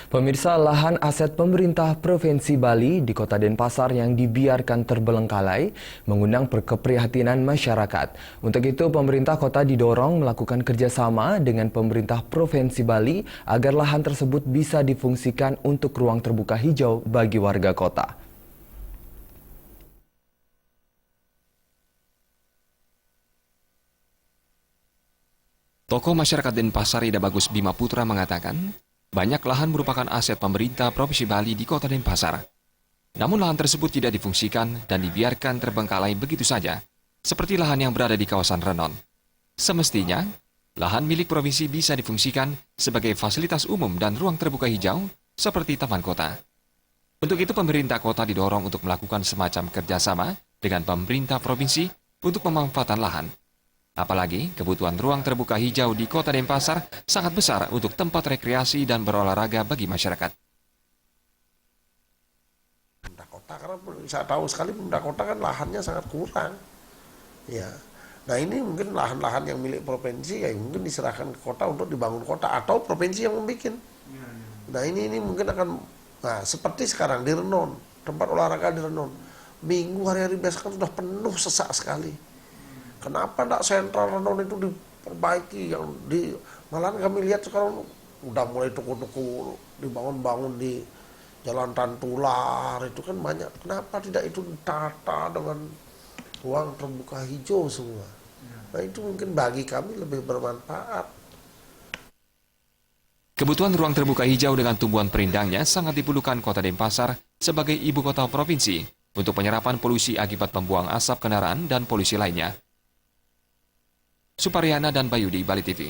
Pemirsa, lahan aset pemerintah Provinsi Bali di Kota Denpasar yang dibiarkan terbelengkalai mengundang keprihatinan masyarakat. Untuk itu, pemerintah kota didorong melakukan kerjasama dengan pemerintah Provinsi Bali agar lahan tersebut bisa difungsikan untuk ruang terbuka hijau bagi warga kota. Tokoh masyarakat Denpasar Ida Bagus Bima Putra mengatakan, banyak lahan merupakan aset pemerintah Provinsi Bali di Kota Denpasar. Namun lahan tersebut tidak difungsikan dan dibiarkan terbengkalai begitu saja, seperti lahan yang berada di kawasan Renon. Semestinya, lahan milik provinsi bisa difungsikan sebagai fasilitas umum dan ruang terbuka hijau seperti taman kota. Untuk itu pemerintah kota didorong untuk melakukan semacam kerjasama dengan pemerintah provinsi untuk pemanfaatan lahan. Apalagi kebutuhan ruang terbuka hijau di Kota Denpasar sangat besar untuk tempat rekreasi dan berolahraga bagi masyarakat. Pemerintah kota, karena saya tahu sekali pemerintah kota kan lahannya sangat kurang. Ya, nah ini mungkin lahan-lahan yang milik provinsi ya mungkin diserahkan ke kota untuk dibangun kota atau provinsi yang membuat. Nah ini mungkin akan, nah seperti sekarang di Renon, tempat olahraga di Renon, minggu hari-hari biasa kan sudah penuh sesak sekali. Kenapa tidak sentral Renon itu diperbaiki? Malahan kami lihat sekarang udah mulai tuku-tuku dibangun-bangun di Jalan Tantular itu kan banyak. Kenapa tidak itu ditata dengan ruang terbuka hijau semua? Nah itu mungkin bagi kami lebih bermanfaat. Kebutuhan ruang terbuka hijau dengan tumbuhan perindangnya sangat diperlukan Kota Denpasar sebagai ibu kota provinsi untuk penyerapan polusi akibat pembuang asap kendaraan dan polusi lainnya. Suparyana dan Bayudi, Bali TV.